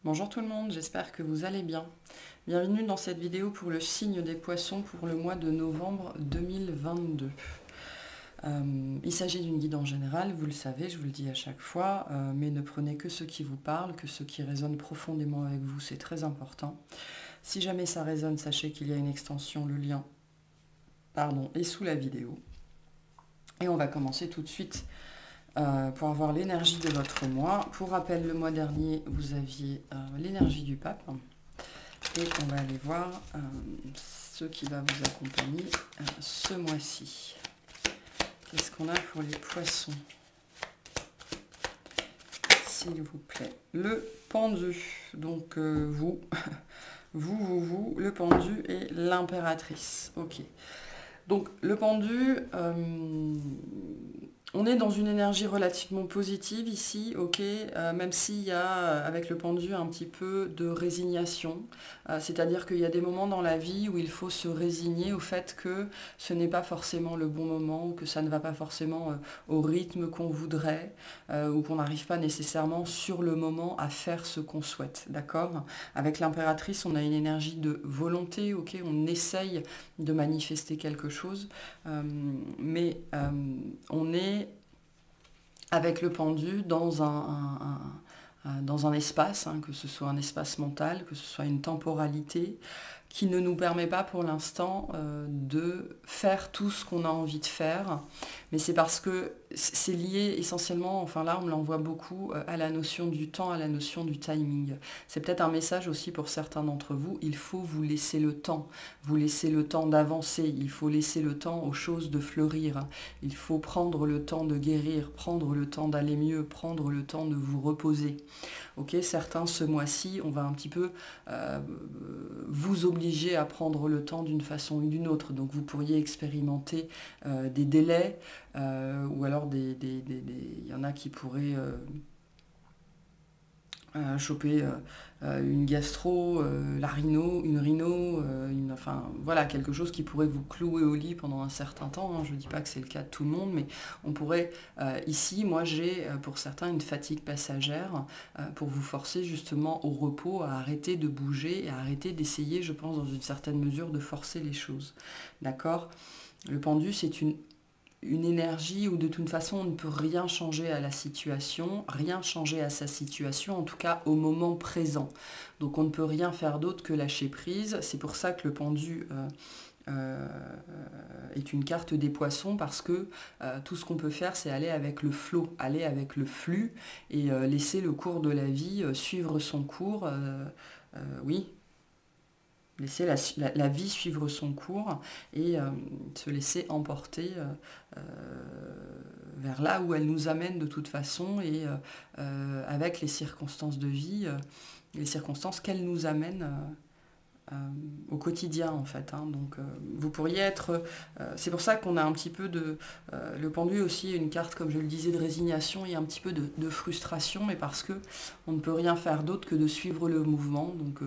Bonjour tout le monde, j'espère que vous allez bien. Bienvenue dans cette vidéo pour le signe des poissons pour le mois de novembre 2022. Il s'agit d'une guidance générale, vous le savez, je vous le dis à chaque fois, mais ne prenez que ce qui vous parle, que ce qui résonne profondément avec vous, c'est très important. Si jamais ça résonne, sachez qu'il y a une extension, le lien, est sous la vidéo. Et on va commencer tout de suite pour avoir l'énergie de votre mois. Pour rappel, le mois dernier, vous aviez l'énergie du pape. Et on va aller voir ce qui va vous accompagner ce mois-ci. Qu'est-ce qu'on a pour les poissons, s'il vous plaît? Le pendu. Donc vous, le pendu et l'impératrice. Ok. Donc le pendu, on est dans une énergie relativement positive ici, ok, même s'il y a avec le pendu un petit peu de résignation, c'est-à-dire qu'il y a des moments dans la vie où il faut se résigner au fait que ce n'est pas forcément le bon moment, que ça ne va pas forcément au rythme qu'on voudrait, ou qu'on n'arrive pas nécessairement sur le moment à faire ce qu'on souhaite, d'accord? Avec l'impératrice, on a une énergie de volonté, ok, on essaye de manifester quelque chose, mais on est avec le pendu dans un espace, que ce soit un espace mental, que ce soit une temporalité, qui ne nous permet pas pour l'instant de faire tout ce qu'on a envie de faire. Mais c'est parce que c'est lié essentiellement, enfin là on me l'envoie beaucoup, à la notion du temps, à la notion du timing. C'est peut-être un message aussi pour certains d'entre vous, il faut vous laisser le temps. Vous laisser le temps d'avancer, il faut laisser le temps aux choses de fleurir. Il faut prendre le temps de guérir, prendre le temps d'aller mieux, prendre le temps de vous reposer. Ok, certains ce mois-ci, on va un petit peu vous obliger à prendre le temps d'une façon ou d'une autre. Donc vous pourriez expérimenter des délais, ou alors il y en a qui pourraient choper une gastro, une rhino, enfin voilà, quelque chose qui pourrait vous clouer au lit pendant un certain temps. Je ne dis pas que c'est le cas de tout le monde, mais on pourrait, ici, moi j'ai pour certains une fatigue passagère pour vous forcer justement au repos, à arrêter de bouger et à arrêter d'essayer, je pense, dans une certaine mesure, de forcer les choses. D'accord? Le pendu, c'est une énergie où de toute façon on ne peut rien changer à la situation, rien changer à sa situation, en tout cas au moment présent. Donc on ne peut rien faire d'autre que lâcher prise. C'est pour ça que le pendu est une carte des poissons, parce que tout ce qu'on peut faire, c'est aller avec le flot, aller avec le flux et laisser le cours de la vie suivre son cours. Oui. Laisser la vie suivre son cours et se laisser emporter vers là où elle nous amène de toute façon, et avec les circonstances de vie, les circonstances qu'elle nous amène au quotidien en fait. Donc vous pourriez être... c'est pour ça qu'on a un petit peu de... le pendu aussi est une carte, comme je le disais, de résignation et un petit peu de frustration, mais parce que on ne peut rien faire d'autre que de suivre le mouvement. Donc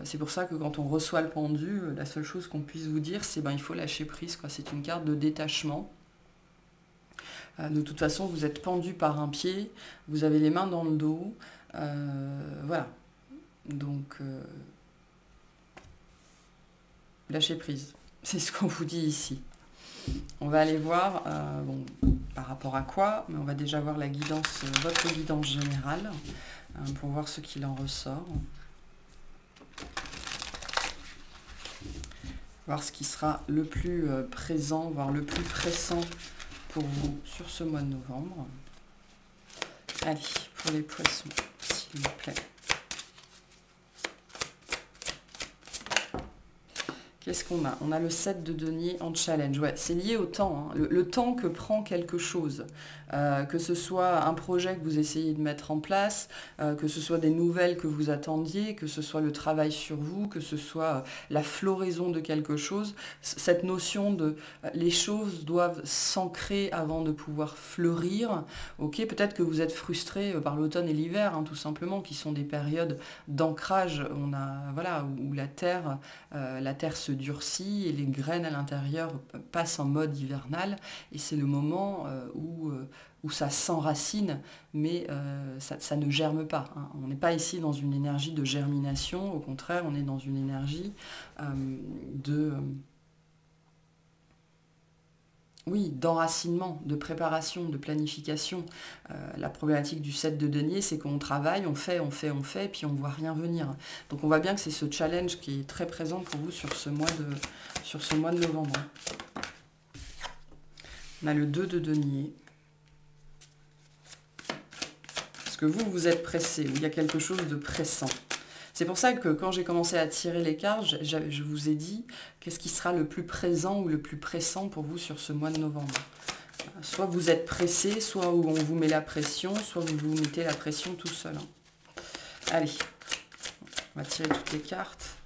c'est pour ça que quand on reçoit le pendu, la seule chose qu'on puisse vous dire, c'est il faut lâcher prise, quoi. C'est une carte de détachement. De toute façon, vous êtes pendu par un pied, vous avez les mains dans le dos. Voilà. Donc... lâcher prise, c'est ce qu'on vous dit ici. On va aller voir par rapport à quoi, mais on va déjà voir la guidance, votre guidance générale, pour voir ce qu'il en ressort. Voir ce qui sera le plus présent, voire le plus pressant pour vous sur ce mois de novembre. Allez, pour les poissons, s'il vous plaît. Qu'est-ce qu'on a? On a le 7 de denier en challenge. Ouais, c'est lié au temps, le temps que prend quelque chose. Que ce soit un projet que vous essayez de mettre en place, que ce soit des nouvelles que vous attendiez, que ce soit le travail sur vous, que ce soit la floraison de quelque chose. Cette notion de les choses doivent s'ancrer avant de pouvoir fleurir. Ok, peut-être que vous êtes frustré par l'automne et l'hiver, tout simplement, qui sont des périodes d'ancrage. On a, voilà, où la terre se durcit et les graines à l'intérieur passent en mode hivernal, et c'est le moment où où ça s'enracine, mais ça ne germe pas. Hein. On n'est pas ici dans une énergie de germination, au contraire, on est dans une énergie oui, d'enracinement, de préparation, de planification. La problématique du 7 de denier, c'est qu'on travaille, on fait, puis on ne voit rien venir. Donc on voit bien que c'est ce challenge qui est très présent pour vous sur ce mois de novembre. On a le 2 de denier. Parce que vous êtes pressé, il y a quelque chose de pressant. C'est pour ça que quand j'ai commencé à tirer les cartes, je vous ai dit qu'est-ce qui sera le plus présent ou le plus pressant pour vous sur ce mois de novembre. Soit vous êtes pressé, soit où on vous met la pression, soit vous vous mettez la pression tout seul. Allez, on va tirer toutes les cartes.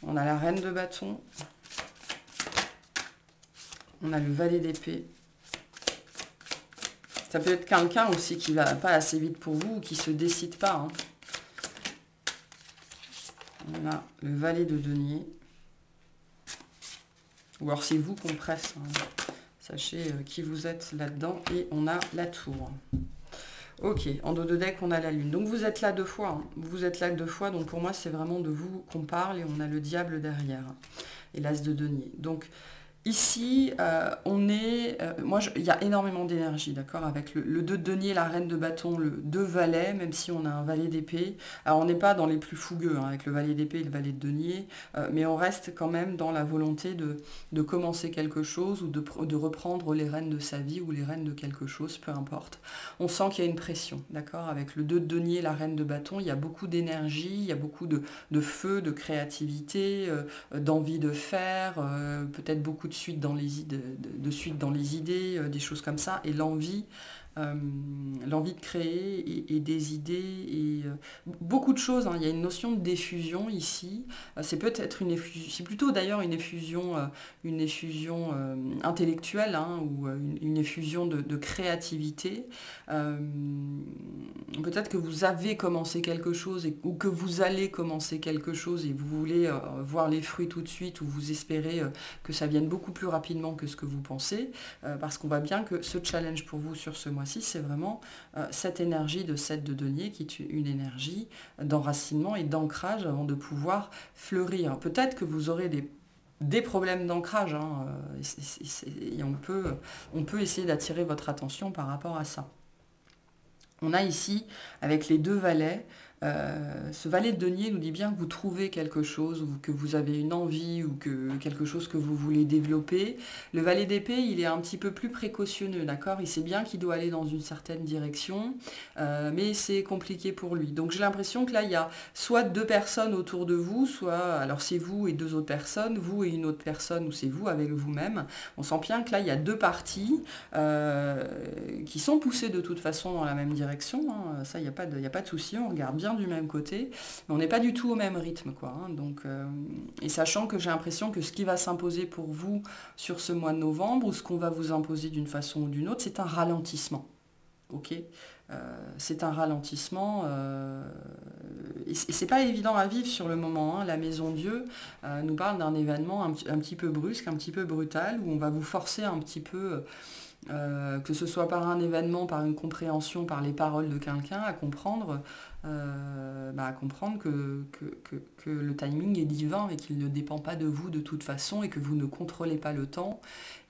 On a la reine de bâton. On a le valet d'épée. Ça peut être quelqu'un aussi qui ne va pas assez vite pour vous ou qui ne se décide pas. Hein. On a le valet de denier. Ou alors c'est vous qu'on presse. Hein. Sachez qui vous êtes là-dedans. Et on a la tour. Ok, en dos de deck, on a la lune. Donc vous êtes là 2 fois. Hein. Vous êtes là que 2 fois. Donc pour moi, c'est vraiment de vous qu'on parle. Et on a le diable derrière. Et l'as de denier. Donc ici, il y a énormément d'énergie, d'accord, avec le 2 de denier, la reine de bâton, le 2 valets, même si on a un valet d'épée. Alors, on n'est pas dans les plus fougueux, hein, avec le valet d'épée et le valet de denier, mais on reste quand même dans la volonté de commencer quelque chose ou de reprendre les rênes de sa vie ou les rênes de quelque chose, peu importe. On sent qu'il y a une pression, d'accord, avec le 2 de denier, la reine de bâton, il y a beaucoup d'énergie, il y a beaucoup de feu, de créativité, d'envie de faire, peut-être beaucoup de suite dans les idées, des choses comme ça, et l'envie de créer et des idées, et beaucoup de choses. Hein. Il y a une notion de diffusion ici. C'est peut-être une effusion, c'est plutôt d'ailleurs une effusion intellectuelle, hein, ou une effusion de créativité. Peut-être que vous avez commencé quelque chose ou que vous allez commencer quelque chose et vous voulez voir les fruits tout de suite, ou vous espérez que ça vienne beaucoup plus rapidement que ce que vous pensez, parce qu'on voit bien que ce challenge pour vous sur ce mois-ci, c'est vraiment cette énergie de 7 de denier qui est une énergie d'enracinement et d'ancrage avant de pouvoir fleurir. Peut-être que vous aurez des problèmes d'ancrage, hein, et on peut essayer d'attirer votre attention par rapport à ça. On a ici, avec les 2 valets, ce valet de denier nous dit bien que vous trouvez quelque chose, ou que vous avez une envie, ou quelque chose que vous voulez développer. Le valet d'épée, il est un petit peu plus précautionneux, d'accord? Il sait bien qu'il doit aller dans une certaine direction, mais c'est compliqué pour lui. Donc j'ai l'impression que là, il y a soit 2 personnes autour de vous, soit, alors c'est vous et 2 autres personnes, vous et une autre personne, ou c'est vous avec vous-même. On sent bien que là, il y a 2 parties qui sont poussées de toute façon dans la même direction. Hein. Ça, il n'y a pas de souci, on regarde bien du même côté, mais on n'est pas du tout au même rythme, quoi. Hein. Donc, et sachant que j'ai l'impression que ce qui va s'imposer pour vous sur ce mois de novembre, ou ce qu'on va vous imposer d'une façon ou d'une autre, c'est un ralentissement. Ok, c'est un ralentissement, et c'est pas évident à vivre sur le moment. Hein. La Maison Dieu nous parle d'un événement un petit peu brusque, un petit peu brutal, où on va vous forcer un petit peu, que ce soit par un événement, par une compréhension, par les paroles de quelqu'un, à comprendre que le timing est divin et qu'il ne dépend pas de vous de toute façon, et que vous ne contrôlez pas le temps,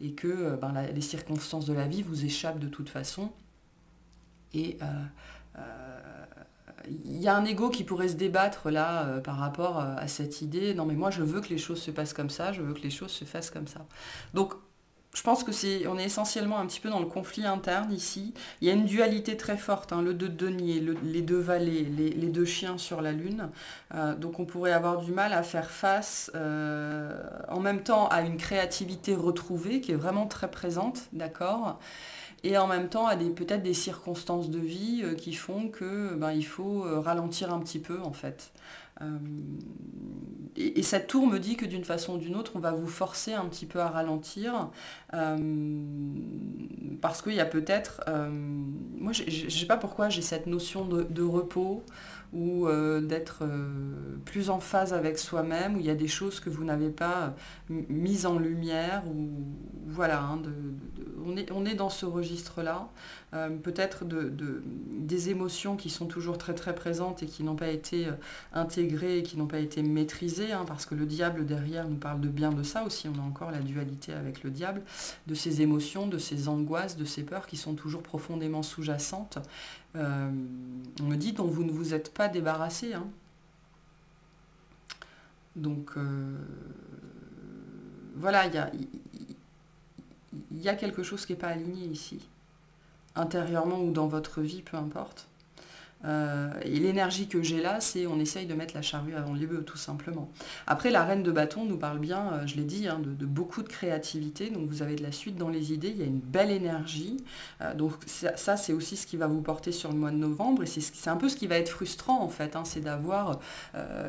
et que les circonstances de la vie vous échappent de toute façon. Et il y a un ego qui pourrait se débattre là par rapport à cette idée. Non mais moi je veux que les choses se passent comme ça, je veux que les choses se fassent comme ça. Donc je pense que on est essentiellement un petit peu dans le conflit interne ici. Il y a une dualité très forte, hein, le 2 de denier, les 2 valets, les 2 chiens sur la lune. Donc on pourrait avoir du mal à faire face en même temps à une créativité retrouvée qui est vraiment très présente, d'accord ? Et en même temps à peut-être des circonstances de vie qui font que il faut ralentir un petit peu, en fait. Et cette tour me dit que d'une façon ou d'une autre, on va vous forcer un petit peu à ralentir, parce qu'il y a peut-être... moi, je ne sais pas pourquoi j'ai cette notion de repos, ou d'être plus en phase avec soi-même, où il y a des choses que vous n'avez pas mises en lumière, ou voilà, hein, on est dans ce registre-là, peut-être des émotions qui sont toujours très très présentes et qui n'ont pas été intégrées et qui n'ont pas été maîtrisées, hein, parce que le diable derrière nous parle de bien de ça aussi, on a encore la dualité avec le diable, de ces émotions, de ces angoisses, de ces peurs qui sont toujours profondément sous-jacentes. On me dit dont vous ne vous êtes pas débarrassé. Hein. Donc voilà, il y a quelque chose qui n'est pas aligné ici, intérieurement ou dans votre vie, peu importe. Et l'énergie que j'ai là, c'est on essaye de mettre la charrue avant les bœufs, tout simplement. Après, la reine de bâton nous parle bien, je l'ai dit, hein, de beaucoup de créativité. Donc vous avez de la suite dans les idées, il y a une belle énergie. Donc ça c'est aussi ce qui va vous porter sur le mois de novembre. Et c'est un peu ce qui va être frustrant, en fait. Hein, c'est d'avoir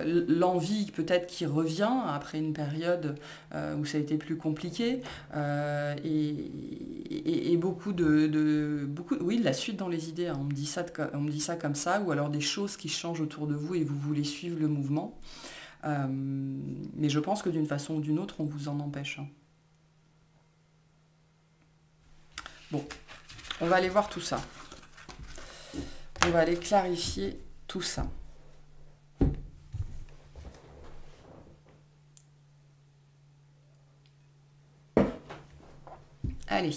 l'envie peut-être qui revient après une période où ça a été plus compliqué. Et beaucoup oui, de la suite dans les idées. Hein, on me dit ça comme ça, ou alors des choses qui changent autour de vous et vous voulez suivre le mouvement. Mais je pense que d'une façon ou d'une autre, on vous en empêche. Hein. Bon, on va aller voir tout ça. On va aller clarifier tout ça. Allez,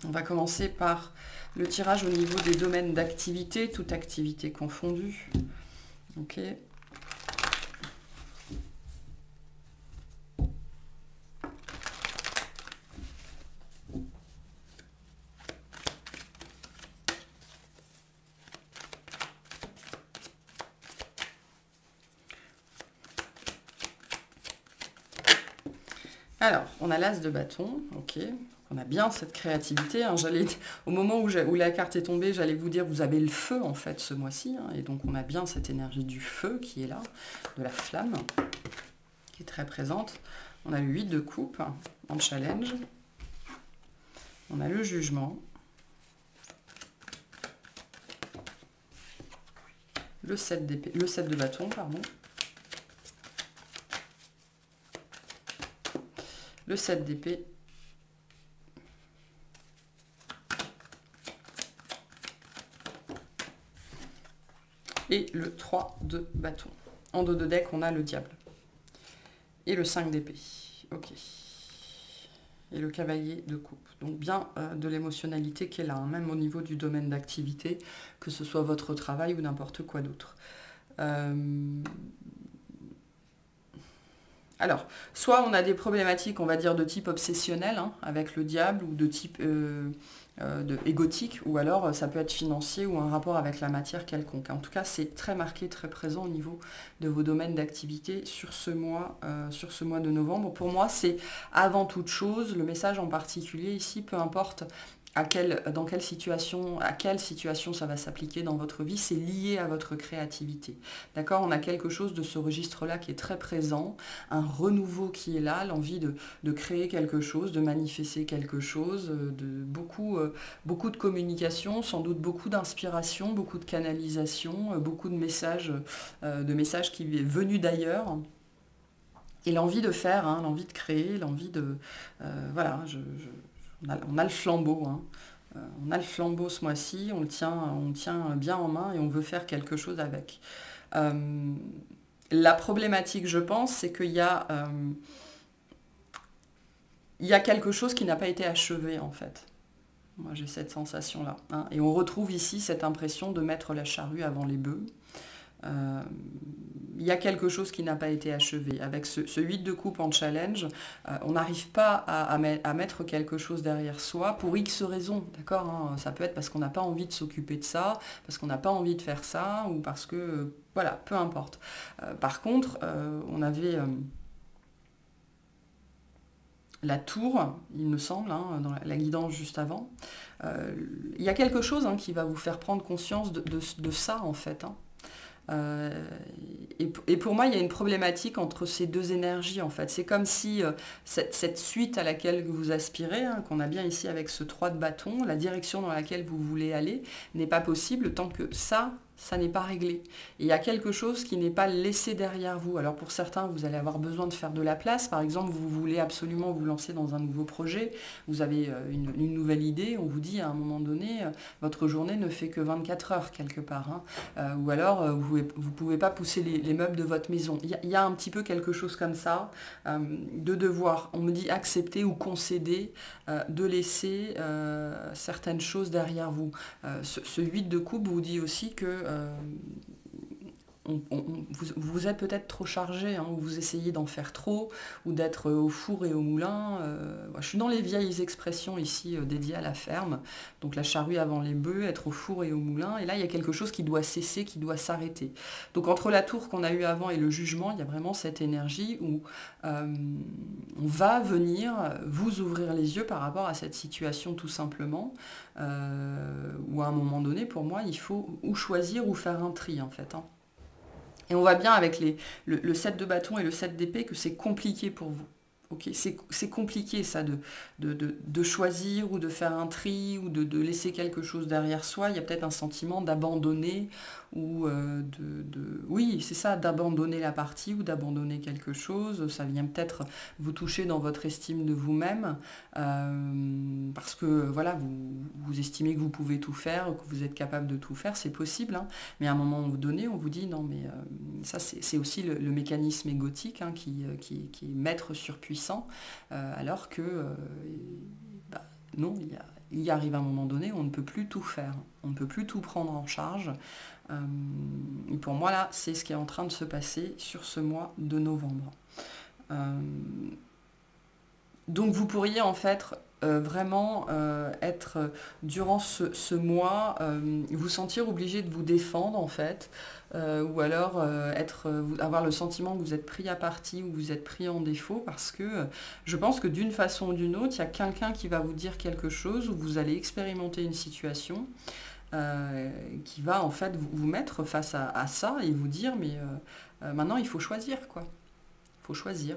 on va commencer par le tirage au niveau des domaines d'activité, toute activité confondue. Ok. Alors, on a l'as de bâton, ok. On a bien cette créativité. Hein. Au moment où la carte est tombée, j'allais vous dire, vous avez le feu en fait ce mois-ci. Hein, et donc on a bien cette énergie du feu qui est là, de la flamme, qui est très présente. On a le 8 de coupe en challenge. On a le jugement. Le 7 de bâton, pardon. Le 7 d'épée. Et le 3 de bâton. En dos de deck, on a le diable. Et le 5 d'épée. Ok. Et le cavalier de coupe. Donc bien de l'émotionnalité qui est là, hein, même au niveau du domaine d'activité, que ce soit votre travail ou n'importe quoi d'autre. Alors, soit on a des problématiques, on va dire, de type obsessionnel, hein, avec le diable, ou de type égotique, ou alors ça peut être financier ou un rapport avec la matière quelconque. En tout cas, c'est très marqué, très présent au niveau de vos domaines d'activité sur ce mois de novembre. Pour moi, c'est avant toute chose, le message en particulier ici, peu importe à quelle situation ça va s'appliquer dans votre vie, c'est lié à votre créativité. D'accord? On a quelque chose de ce registre-là qui est très présent, un renouveau qui est là, l'envie de créer quelque chose, de manifester quelque chose, de beaucoup de communication, sans doute beaucoup d'inspiration, beaucoup de canalisation, beaucoup de messages qui est venus d'ailleurs. Et l'envie de faire, hein, l'envie de créer, l'envie de... voilà, on a le flambeau, hein. On a le flambeau ce mois-ci, on le tient bien en main et on veut faire quelque chose avec. La problématique, je pense, c'est qu'il y a quelque chose qui n'a pas été achevé, en fait. Moi, j'ai cette sensation-là. Hein. Et on retrouve ici cette impression de mettre la charrue avant les bœufs. Il y a quelque chose qui n'a pas été achevé. Avec ce 8 de coupe en challenge, on n'arrive pas à mettre quelque chose derrière soi pour X raisons, d'accord, hein. Ça peut être parce qu'on n'a pas envie de s'occuper de ça, parce qu'on n'a pas envie de faire ça, ou parce que... voilà, peu importe. Par contre, on avait... la tour, il me semble, hein, dans la guidance juste avant. Il y a quelque chose, hein, qui va vous faire prendre conscience de ça, en fait. Hein. Et pour moi, il y a une problématique entre ces deux énergies, en fait. C'est comme si cette suite à laquelle vous aspirez, hein, qu'on a bien ici avec ce 3 de bâton, la direction dans laquelle vous voulez aller, n'est pas possible tant que ça n'est pas réglé. Et il y a quelque chose qui n'est pas laissé derrière vous. Alors pour certains, vous allez avoir besoin de faire de la place. Par exemple, vous voulez absolument vous lancer dans un nouveau projet, vous avez une nouvelle idée, on vous dit à un moment donné, votre journée ne fait que 24 heures quelque part. Hein. Ou alors, vous ne pouvez pas pousser les meubles de votre maison. Il y a un petit peu quelque chose comme ça, de devoir, on me dit accepter ou concéder, de laisser certaines choses derrière vous. Ce 8 de coupe vous dit aussi que vous êtes peut-être trop chargé, hein, ou vous essayez d'en faire trop, ou d'être au four et au moulin. Je suis dans les vieilles expressions ici dédiées à la ferme, donc la charrue avant les bœufs, être au four et au moulin, et là il y a quelque chose qui doit cesser, qui doit s'arrêter. Donc entre la tour qu'on a eue avant et le jugement, il y a vraiment cette énergie où on va venir vous ouvrir les yeux par rapport à cette situation tout simplement, où à un moment donné, pour moi, il faut ou choisir ou faire un tri en fait. Hein. Et on voit bien avec le 7 de bâton et le 7 d'épée que c'est compliqué pour vous. Okay, c'est compliqué ça de choisir ou de faire un tri ou de laisser quelque chose derrière soi. Il y a peut-être un sentiment d'abandonner ou oui, c'est ça, d'abandonner la partie ou d'abandonner quelque chose. Ça vient peut-être vous toucher dans votre estime de vous-même parce que voilà, vous estimez que vous pouvez tout faire, que vous êtes capable de tout faire, c'est possible. Hein, mais à un moment donné, on vous dit non, mais ça c'est aussi le mécanisme égotique hein, qui est maître sur puissance. Alors que non, il arrive un moment donné où on ne peut plus tout faire, on ne peut plus tout prendre en charge. Et pour moi là, c'est ce qui est en train de se passer sur ce mois de novembre. Donc vous pourriez en fait vraiment être durant ce mois, vous sentir obligé de vous défendre en fait, ou alors avoir le sentiment que vous êtes pris à partie ou vous êtes pris en défaut parce que je pense que d'une façon ou d'une autre, il y a quelqu'un qui va vous dire quelque chose ou vous allez expérimenter une situation qui va en fait vous mettre face à ça et vous dire mais maintenant il faut choisir quoi, il faut choisir.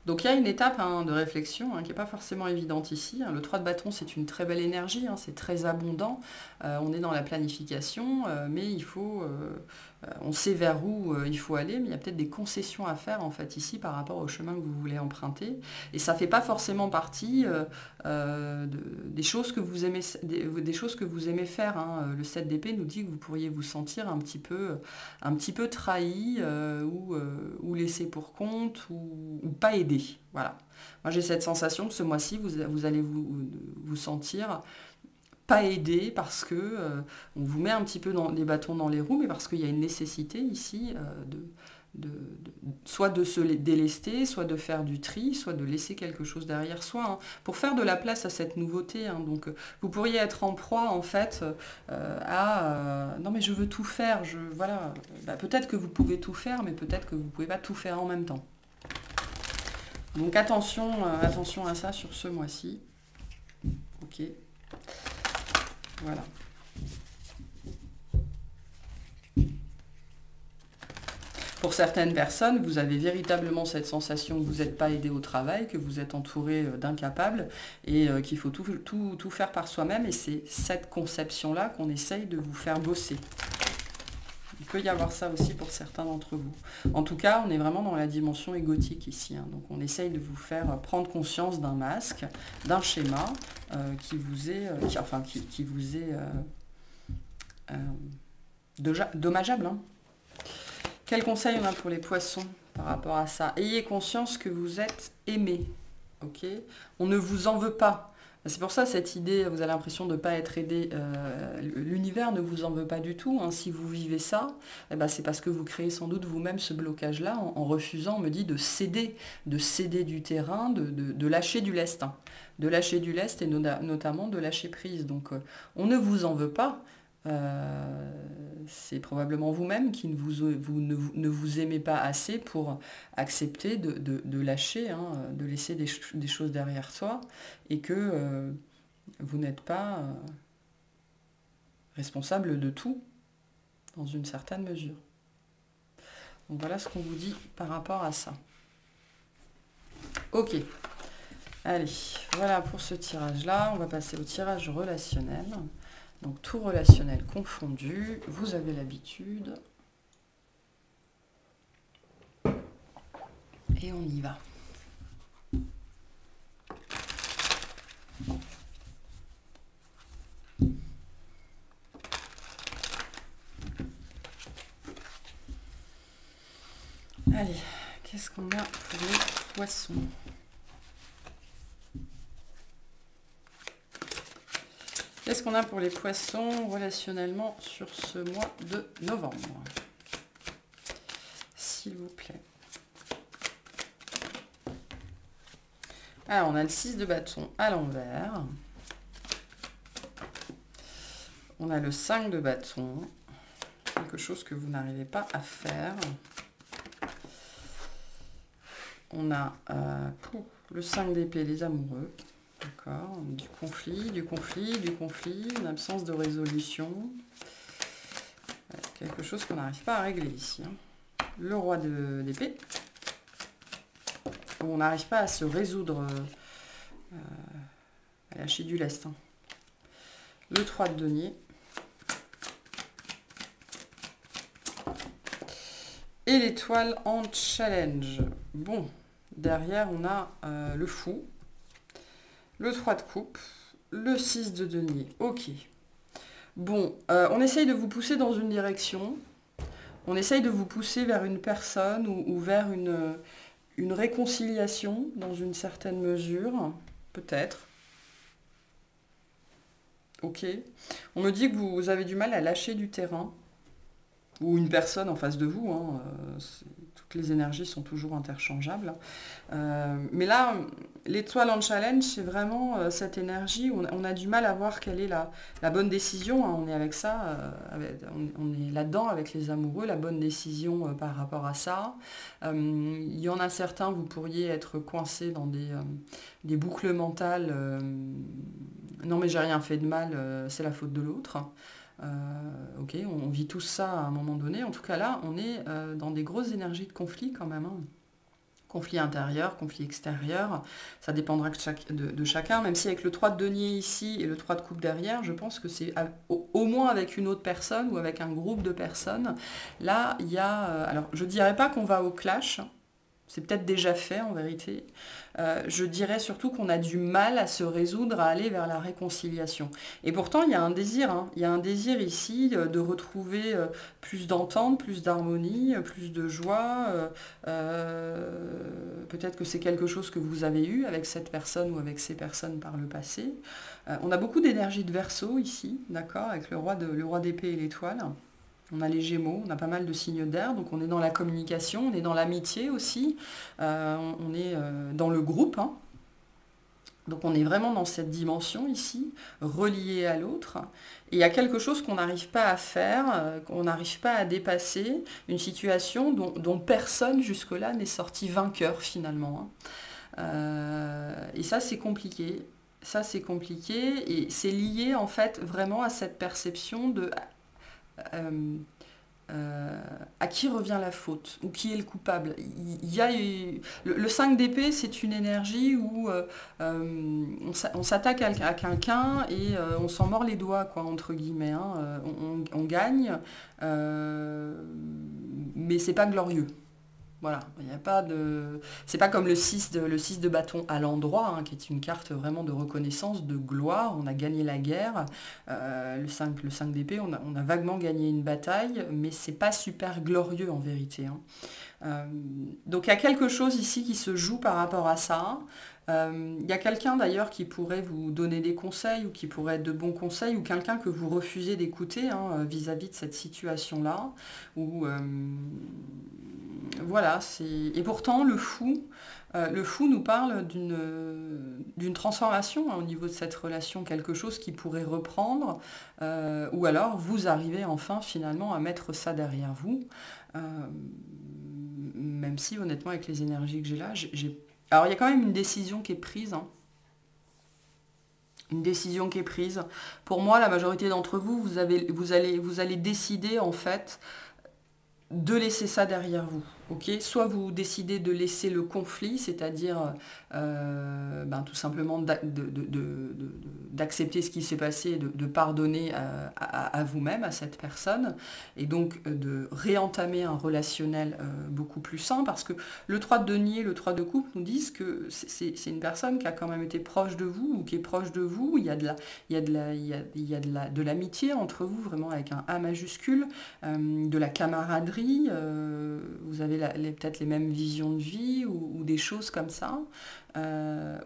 Donc il y a une étape hein, de réflexion hein, qui n'est pas forcément évidente ici. Hein. Le 3 de bâton, c'est une très belle énergie, hein, c'est très abondant. On est dans la planification, mais il faut, on sait vers où il faut aller, mais il y a peut-être des concessions à faire en fait ici par rapport au chemin que vous voulez emprunter. Et ça ne fait pas forcément partie des choses que vous aimez, des choses que vous aimez faire. Hein. Le 7 d'épée nous dit que vous pourriez vous sentir un petit peu trahi ou laissé pour compte ou pas aidé. Voilà. Moi j'ai cette sensation que ce mois-ci vous allez vous sentir pas aidé parce que on vous met un petit peu des bâtons dans les roues, mais parce qu'il y a une nécessité ici soit de se délester, soit de faire du tri, soit de laisser quelque chose derrière soi, hein, pour faire de la place à cette nouveauté. Hein. Donc vous pourriez être en proie en fait non mais je veux tout faire, voilà. Bah, peut-être que vous pouvez tout faire, mais peut-être que vous ne pouvez pas tout faire en même temps. Donc attention à ça sur ce mois-ci. Ok. Voilà. Pour certaines personnes, vous avez véritablement cette sensation que vous n'êtes pas aidé au travail, que vous êtes entouré d'incapables et qu'il faut tout faire par soi-même. Et c'est cette conception-là qu'on essaye de vous faire bosser. Il peut y avoir ça aussi pour certains d'entre vous. En tout cas, on est vraiment dans la dimension égotique ici. Hein. Donc on essaye de vous faire prendre conscience d'un masque, d'un schéma qui vous est dommageable. Hein. Quel conseil on a pour les poissons par rapport à ça? Ayez conscience que vous êtes aimé. Okay, on ne vous en veut pas. C'est pour ça cette idée, vous avez l'impression de ne pas être aidé. L'univers ne vous en veut pas du tout. Hein. Si vous vivez ça, eh ben, c'est parce que vous créez sans doute vous-même ce blocage-là en refusant, on me dit, de céder du terrain, de lâcher du lest. Hein. De lâcher du lest et notamment de lâcher prise. Donc on ne vous en veut pas. C'est probablement vous-même qui ne vous aimez pas assez pour accepter de lâcher, hein, de laisser des choses derrière soi et que vous n'êtes pas responsable de tout, dans une certaine mesure. Donc voilà ce qu'on vous dit par rapport à ça. Ok. Allez, voilà pour ce tirage-là. On va passer au tirage relationnel. Donc tout relationnel confondu. Vous avez l'habitude. Et on y va. Allez, qu'est-ce qu'on a pour les poissons? Qu'est-ce qu'on a pour les poissons relationnellement sur ce mois de novembre? S'il vous plaît. Alors, on a le 6 de bâton à l'envers. On a le 5 de bâton. Quelque chose que vous n'arrivez pas à faire. On a le 5 d'épée, les amoureux. D'accord, du conflit, une absence de résolution. Quelque chose qu'on n'arrive pas à régler ici. Hein. Le roi d'épée. On n'arrive pas à se résoudre à lâcher du lest. Hein. Le 3 de denier. Et l'étoile en challenge. Bon, derrière on a le fou. Le 3 de coupe, le 6 de denier, ok. Bon, on essaye de vous pousser dans une direction, on essaye de vous pousser vers une personne ou vers une réconciliation dans une certaine mesure, peut-être. Ok. On me dit que vous avez du mal à lâcher du terrain, ou une personne en face de vous, hein, toutes les énergies sont toujours interchangeables. Mais là, l'étoile en challenge, c'est vraiment cette énergie où on a du mal à voir quelle est la bonne décision. Hein. On est avec ça, on est là-dedans avec les amoureux, la bonne décision par rapport à ça. Il y en a certains, vous pourriez être coincés dans des boucles mentales. Non mais j'ai rien fait de mal, c'est la faute de l'autre. Ok, on vit tout ça à un moment donné. En tout cas là, on est dans des grosses énergies de conflit quand même. Hein. Conflit intérieur, conflit extérieur, ça dépendra de chacun, même si avec le 3 de denier ici et le 3 de coupe derrière, je pense que c'est au moins avec une autre personne ou avec un groupe de personnes. Là, il y a... alors, je ne dirais pas qu'on va au clash, c'est peut-être déjà fait en vérité. Je dirais surtout qu'on a du mal à se résoudre à aller vers la réconciliation. Et pourtant, il y a un désir, hein. Il y a un désir ici de retrouver plus d'entente, plus d'harmonie, plus de joie. Peut-être que c'est quelque chose que vous avez eu avec cette personne ou avec ces personnes par le passé. On a beaucoup d'énergie de Verseau ici, d'accord, avec le roi d'épée et l'étoile. On a les Gémeaux, on a pas mal de signes d'air, donc on est dans la communication, on est dans l'amitié aussi, on est dans le groupe, hein. Donc on est vraiment dans cette dimension ici, reliée à l'autre. Et il y a quelque chose qu'on n'arrive pas à faire, qu'on n'arrive pas à dépasser, une situation dont personne jusque-là n'est sorti vainqueur finalement. Hein. Et ça c'est compliqué. Ça c'est compliqué et c'est lié en fait vraiment à cette perception de... à qui revient la faute ou qui est le coupable. Il y a le 5 d'épée, c'est une énergie où on s'attaque à quelqu'un et on s'en mord les doigts, quoi, entre guillemets. Hein. On gagne, mais c'est pas glorieux. Voilà, il n'y a pas de... C'est pas comme le 6 de bâton à l'endroit, hein, qui est une carte vraiment de reconnaissance, de gloire. On a gagné la guerre. Le 5 d'épée, on a vaguement gagné une bataille, mais c'est pas super glorieux en vérité. Hein. Donc il y a quelque chose ici qui se joue par rapport à ça. Il y a quelqu'un d'ailleurs qui pourrait vous donner des conseils ou qui pourrait être de bons conseils ou quelqu'un que vous refusez d'écouter hein, vis-à-vis de cette situation-là. Voilà, et pourtant le fou nous parle d'une transformation hein, au niveau de cette relation, quelque chose qui pourrait reprendre, ou alors vous arrivez enfin finalement à mettre ça derrière vous, même si honnêtement avec les énergies que j'ai là, alors il y a quand même une décision qui est prise, hein. une décision qui est prise. Pour moi, la majorité d'entre vous, vous allez décider en fait de laisser ça derrière vous. Okay, soit vous décidez de laisser le conflit, c'est-à-dire tout simplement d'accepter ce qui s'est passé, de pardonner à vous-même, à cette personne, et donc de réentamer un relationnel beaucoup plus sain, parce que le 3 de denier, le 3 de coupe nous disent que c'est une personne qui a quand même été proche de vous, ou qui est proche de vous, il y a de l'amitié entre vous, vraiment avec un A majuscule, de la camaraderie, vous avez peut-être les mêmes visions de vie ou des choses comme ça.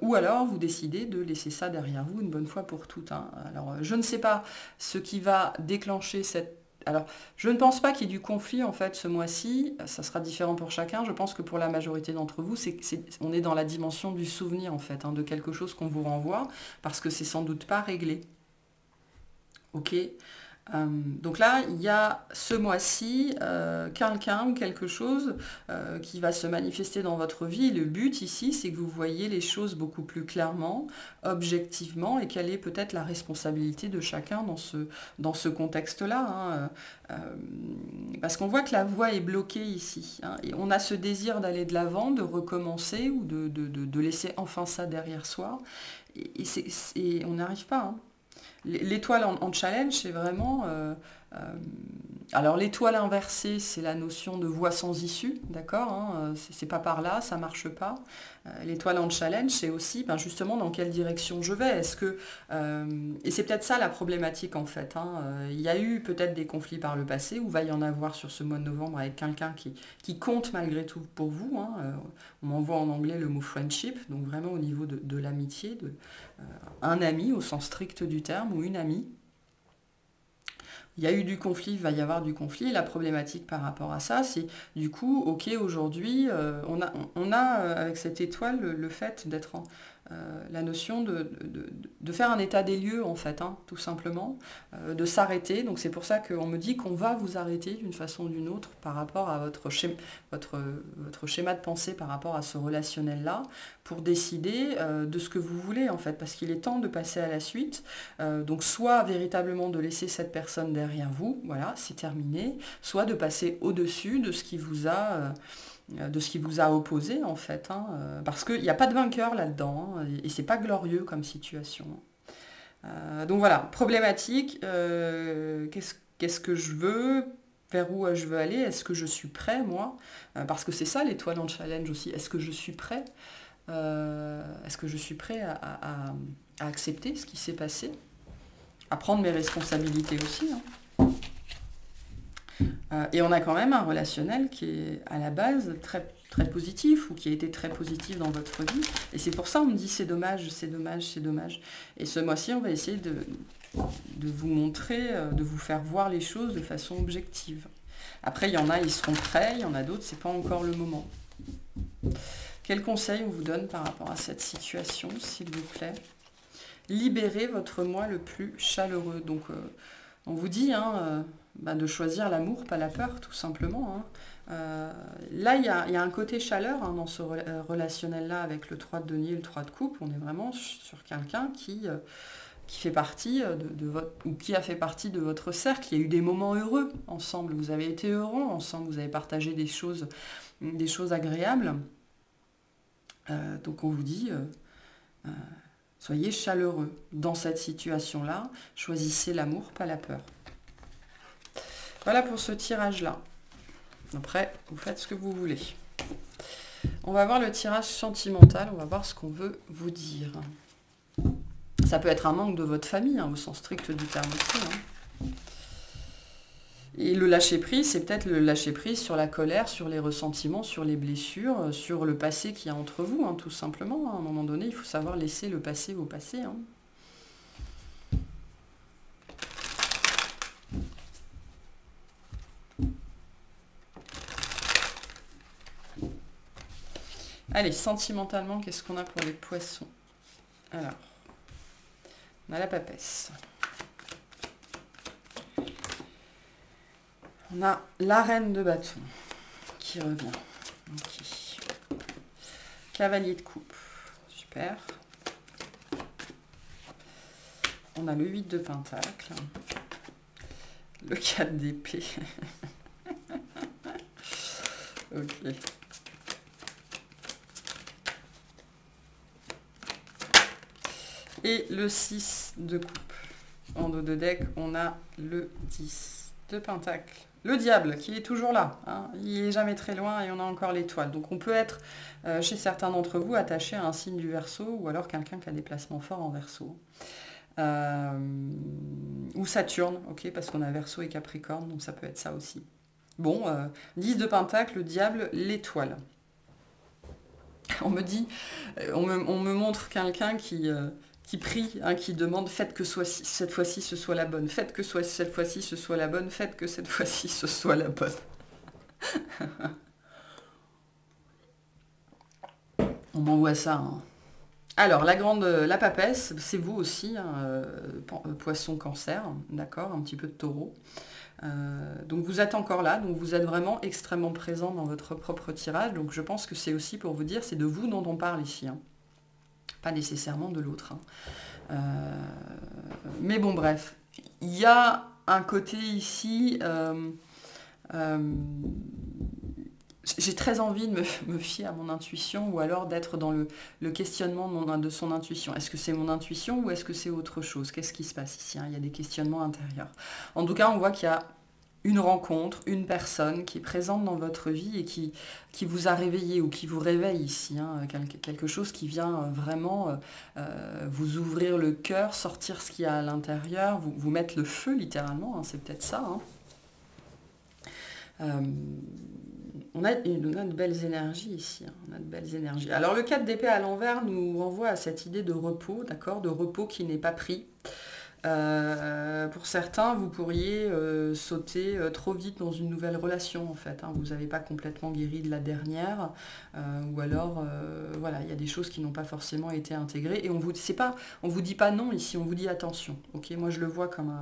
Ou alors vous décidez de laisser ça derrière vous une bonne fois pour toutes. Hein. Alors je ne sais pas ce qui va déclencher cette... Alors je ne pense pas qu'il y ait du conflit en fait ce mois-ci, ça sera différent pour chacun. Je pense que pour la majorité d'entre vous, on est dans la dimension du souvenir en fait, hein, de quelque chose qu'on vous renvoie, parce que c'est sans doute pas réglé. Ok. Donc là, il y a ce mois-ci quelqu'un ou quelque chose qui va se manifester dans votre vie. Et le but ici, c'est que vous voyez les choses beaucoup plus clairement, objectivement, et quelle est peut-être la responsabilité de chacun dans ce contexte-là. Hein. Parce qu'on voit que la voie est bloquée ici. Hein, et on a ce désir d'aller de l'avant, de recommencer ou de laisser enfin ça derrière soi. Et on n'arrive pas. Hein. L'étoile en challenge, c'est vraiment... alors l'étoile inversée, c'est la notion de voie sans issue, d'accord, hein, c'est pas par là, ça marche pas. L'étoile en challenge, c'est aussi justement dans quelle direction je vais. Est-ce que et c'est peut-être ça la problématique en fait. Hein, il y a eu peut-être des conflits par le passé, ou va y en avoir sur ce mois de novembre avec quelqu'un qui compte malgré tout pour vous. Hein, on m'envoie en anglais le mot friendship, donc vraiment au niveau de l'amitié, un ami au sens strict du terme, ou une amie. Il y a eu du conflit, il va y avoir du conflit. La problématique par rapport à ça, c'est du coup, ok, aujourd'hui, on a avec cette étoile le fait d'être la notion de faire un état des lieux, en fait, hein, tout simplement, de s'arrêter. Donc c'est pour ça qu'on me dit qu'on va vous arrêter d'une façon ou d'une autre par rapport à votre schéma de pensée, par rapport à ce relationnel-là, pour décider de ce que vous voulez, en fait, parce qu'il est temps de passer à la suite. Donc soit véritablement de laisser cette personne derrière vous, voilà, c'est terminé, soit de passer au-dessus de ce qui vous a opposé en fait, hein, parce qu'il n'y a pas de vainqueur là-dedans, hein, et c'est pas glorieux comme situation. Donc voilà, problématique, qu'est-ce que je veux, vers où je veux aller, est-ce que je suis prêt moi, parce que c'est ça l'étoile en challenge aussi, est-ce que je suis prêt, est-ce que je suis prêt à accepter ce qui s'est passé, à prendre mes responsabilités aussi, hein. Et on a quand même un relationnel qui est à la base très, très positif, ou qui a été très positif dans votre vie. Et c'est pour ça qu'on me dit c'est dommage, c'est dommage, c'est dommage. Et ce mois-ci, on va essayer de vous montrer, de vous faire voir les choses de façon objective. Après, il y en a, ils seront prêts, il y en a d'autres, c'est pas encore le moment. Quel conseil on vous donne par rapport à cette situation, s'il vous plaît? Libérez votre moi le plus chaleureux. Donc, on vous dit de choisir l'amour, pas la peur, tout simplement. Hein. Là, il y a un côté chaleur dans ce relationnel-là avec le 3 de denier et le 3 de coupe. On est vraiment sur quelqu'un qui fait partie de votre, ou qui a fait partie de votre cercle. Il y a eu des moments heureux ensemble. Vous avez été heureux ensemble. Vous avez partagé des choses agréables. Donc on vous dit... soyez chaleureux dans cette situation-là. Choisissez l'amour, pas la peur. Voilà pour ce tirage-là. Après, vous faites ce que vous voulez. On va voir le tirage sentimental. On va voir ce qu'on veut vous dire. Ça peut être un manque de votre famille, au sens strict du terme aussi. Hein. Et le lâcher-prise, c'est peut-être le lâcher-prise sur la colère, sur les ressentiments, sur les blessures, sur le passé qu'il y a entre vous, tout simplement. À un moment donné, il faut savoir laisser le passé au passé. Hein. Allez, sentimentalement, qu'est-ce qu'on a pour les poissons? Alors, on a la papesse. On a la reine de bâton qui revient. Okay. Cavalier de coupe. Super. on a le 8 de Pentacle, le 4 d'épée. Ok. Et le 6 de coupe. En dos de deck, on a le 10 de Pentacle. Le diable qui est toujours là, hein. Il n'est jamais très loin et on a encore l'étoile. Donc on peut être, chez certains d'entre vous, attaché à un signe du Verseau ou alors quelqu'un qui a des placements forts en Verseau. Ou Saturne, ok, parce qu'on a Verseau et Capricorne, donc ça peut être ça aussi. Bon, 10 de Pentacle, le diable, l'étoile. On me dit, on me montre quelqu'un qui prie, hein, qui demande « Faites que cette fois-ci ce soit la bonne, faites que cette fois-ci ce soit la bonne, faites que cette fois-ci ce soit la bonne. » On m'envoie ça. Hein. Alors, la papesse, c'est vous aussi, hein, poisson cancer, d'accord, un petit peu de taureau. Donc vous êtes encore là, donc vous êtes vraiment extrêmement présent dans votre propre tirage. Donc je pense que c'est aussi pour vous dire, c'est de vous dont on parle ici. Hein. Pas nécessairement de l'autre. Hein. Mais bon, bref. Il y a un côté ici... j'ai très envie de me fier à mon intuition ou alors d'être dans le questionnement de son intuition. Est-ce que c'est mon intuition ou est-ce que c'est autre chose? Qu'est-ce qui se passe ici? Hein? Il y a des questionnements intérieurs. En tout cas, on voit qu'il y a une rencontre, une personne qui est présente dans votre vie et qui vous a réveillé ou qui vous réveille ici. Hein, quelque chose qui vient vraiment vous ouvrir le cœur, sortir ce qu'il y a à l'intérieur, vous mettre le feu littéralement, hein, c'est peut-être ça. Hein. On a de belles énergies ici. Hein, on a de belles énergies. Alors le 4 d'épée à l'envers nous renvoie à cette idée de repos, d'accord, de repos qui n'est pas pris. Pour certains, vous pourriez sauter trop vite dans une nouvelle relation, en fait. Hein. Vous n'avez pas complètement guéri de la dernière, ou alors, voilà, il y a des choses qui n'ont pas forcément été intégrées. Et on vous dit pas non ici, on vous dit attention. Ok, moi je le vois comme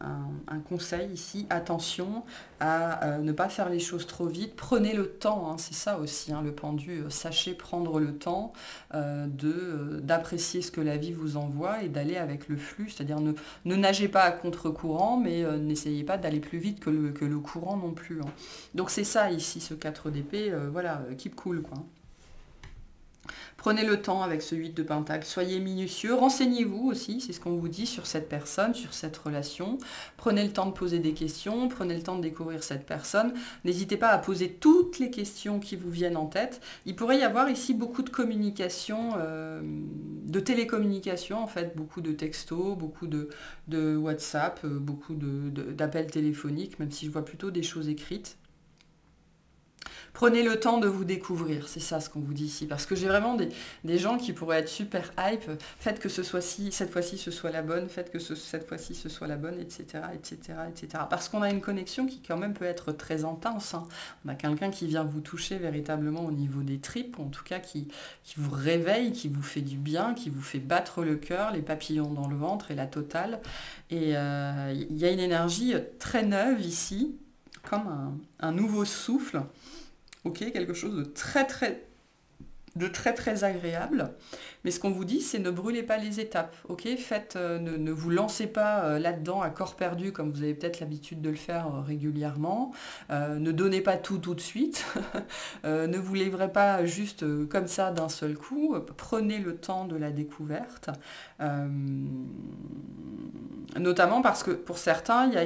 un conseil ici, attention à ne pas faire les choses trop vite, prenez le temps, hein, c'est ça aussi, hein, le pendu, sachez prendre le temps d'apprécier ce que la vie vous envoie et d'aller avec le flux, c'est-à-dire ne nagez pas à contre-courant, mais n'essayez pas d'aller plus vite que le courant non plus. Hein. Donc c'est ça ici, ce 4 d'épée, voilà, keep cool, quoi. Prenez le temps avec ce 8 de Pentacle, soyez minutieux, renseignez-vous aussi, c'est ce qu'on vous dit sur cette personne, sur cette relation. Prenez le temps de poser des questions, prenez le temps de découvrir cette personne. N'hésitez pas à poser toutes les questions qui vous viennent en tête. Il pourrait y avoir ici beaucoup de communication, de télécommunication en fait, beaucoup de textos, beaucoup de WhatsApp, beaucoup d'appels téléphoniques, même si je vois plutôt des choses écrites. Prenez le temps de vous découvrir, c'est ça ce qu'on vous dit ici, parce que j'ai vraiment des gens qui pourraient être super hype, faites que cette fois-ci ce soit la bonne, faites que cette fois-ci ce soit la bonne, etc., etc., etc. Parce qu'on a une connexion qui quand même peut être très intense, hein. On a quelqu'un qui vient vous toucher véritablement au niveau des tripes, en tout cas qui vous réveille, qui vous fait du bien, qui vous fait battre le cœur, les papillons dans le ventre et la totale. Et il y a une énergie très neuve ici, comme un nouveau souffle. Ok, quelque chose de très agréable. Mais ce qu'on vous dit, c'est ne brûlez pas les étapes. Ok, ne vous lancez pas là-dedans à corps perdu comme vous avez peut-être l'habitude de le faire régulièrement. Ne donnez pas tout de suite. Ne vous livrez pas juste comme ça d'un seul coup. Prenez le temps de la découverte. Notamment parce que pour certains, il y a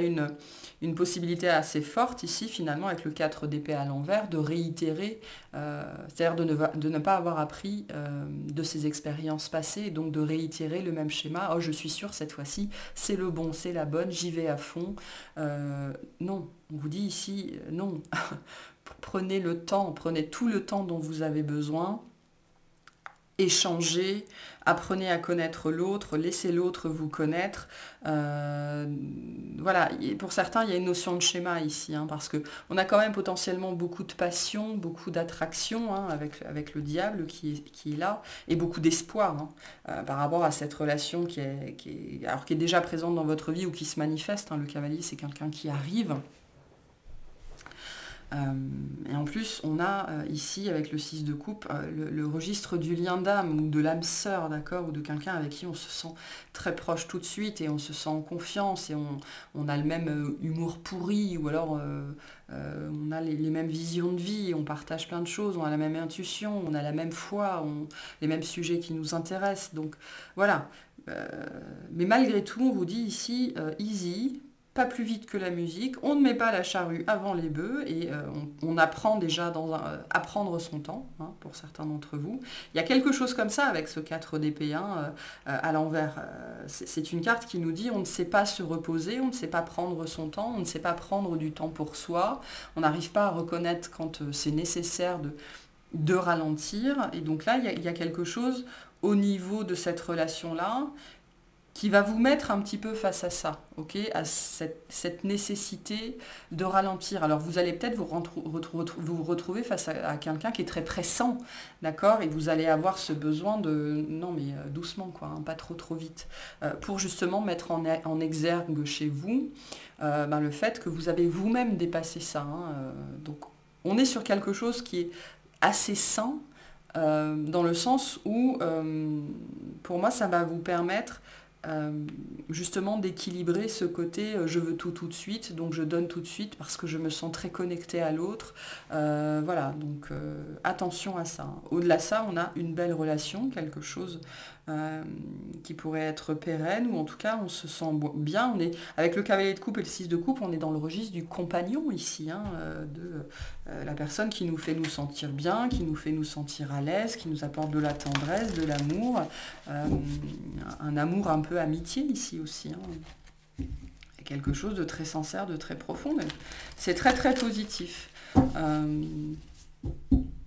une possibilité assez forte ici, finalement, avec le 4 d'épée à l'envers, de réitérer, c'est-à-dire de ne pas avoir appris de ses expériences passées, et donc de réitérer le même schéma. Oh, je suis sûre, cette fois-ci, c'est le bon, c'est la bonne, j'y vais à fond. Non, on vous dit ici, non. Prenez le temps, prenez tout le temps dont vous avez besoin. Échangez, apprenez à connaître l'autre, laissez l'autre vous connaître. Voilà, et pour certains, il y a une notion de schéma ici, hein, parce qu'on a quand même potentiellement beaucoup de passion, beaucoup d'attraction, hein, avec le diable qui est là, et beaucoup d'espoir par rapport à cette relation qui est déjà présente dans votre vie ou qui se manifeste. Hein. Le cavalier, c'est quelqu'un qui arrive. Et en plus, on a ici, avec le 6 de coupe, le registre du lien d'âme ou de l'âme sœur, d'accord, ou de quelqu'un avec qui on se sent très proche tout de suite et on se sent en confiance et on a le même humour pourri ou alors on a les mêmes visions de vie, on partage plein de choses, on a la même intuition, on a la même foi, les mêmes sujets qui nous intéressent. Donc voilà. Mais malgré tout, on vous dit ici, easy, pas plus vite que la musique, on ne met pas la charrue avant les bœufs et on apprend déjà à prendre son temps, hein, pour certains d'entre vous. Il y a quelque chose comme ça avec ce 4 d'épée à l'envers. C'est une carte qui nous dit on ne sait pas se reposer, on ne sait pas prendre son temps, on ne sait pas prendre du temps pour soi, on n'arrive pas à reconnaître quand c'est nécessaire de ralentir. Et donc là, il y a quelque chose au niveau de cette relation-là qui va vous mettre un petit peu face à ça, ok, à cette nécessité de ralentir. Alors vous allez peut-être vous retrouver face à quelqu'un qui est très pressant, d'accord, et vous allez avoir ce besoin de, non mais doucement quoi, hein, pas trop vite, pour justement mettre en exergue chez vous le fait que vous avez vous-même dépassé ça. Hein, donc on est sur quelque chose qui est assez sain, dans le sens où, pour moi, ça va vous permettre justement d'équilibrer ce côté je veux tout de suite, donc je donne tout de suite parce que je me sens très connectée à l'autre. Voilà, donc attention à ça. Au-delà de ça, on a une belle relation, quelque chose qui pourrait être pérenne, ou en tout cas on se sent bien. On est, avec le cavalier de coupe et le 6 de coupe, on est dans le registre du compagnon ici, hein, de la personne qui nous fait nous sentir bien, qui nous fait nous sentir à l'aise, qui nous apporte de la tendresse, de l'amour, un amour un peu amitié ici aussi, hein. Quelque chose de très sincère, de très profond. C'est très positif.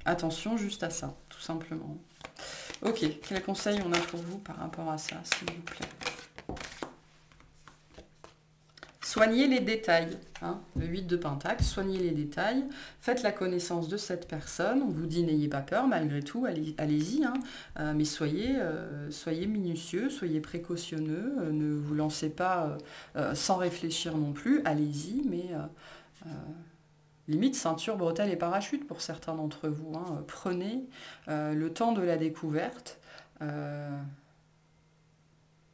Attention juste à ça, tout simplement. Ok, quel conseil on a pour vous par rapport à ça, s'il vous plaît? Soignez les détails, hein, le 8 de Pentacle, soignez les détails, faites la connaissance de cette personne, on vous dit n'ayez pas peur, malgré tout, allez-y, hein, mais soyez minutieux, soyez précautionneux, ne vous lancez pas sans réfléchir non plus, allez-y, mais limite ceinture, bretelles et parachute pour certains d'entre vous, hein, prenez le temps de la découverte,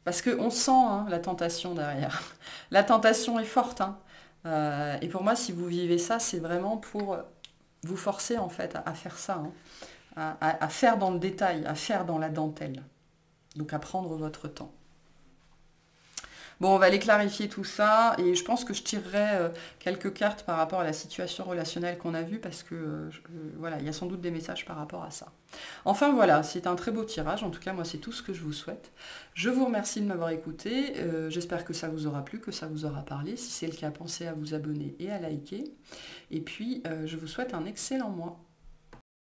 parce qu'on sent, hein, la tentation derrière. La tentation est forte. Hein. Et pour moi, si vous vivez ça, c'est vraiment pour vous forcer en fait à faire ça. Hein. À faire dans le détail, à faire dans la dentelle. Donc à prendre votre temps. Bon, on va aller clarifier tout ça et je pense que je tirerai quelques cartes par rapport à la situation relationnelle qu'on a vue parce que voilà, il y a sans doute des messages par rapport à ça. Enfin voilà, c'est un très beau tirage. En tout cas, moi, c'est tout ce que je vous souhaite. Je vous remercie de m'avoir écouté. J'espère que ça vous aura plu, que ça vous aura parlé. Si c'est le cas, pensez à vous abonner et à liker. Et puis, je vous souhaite un excellent mois.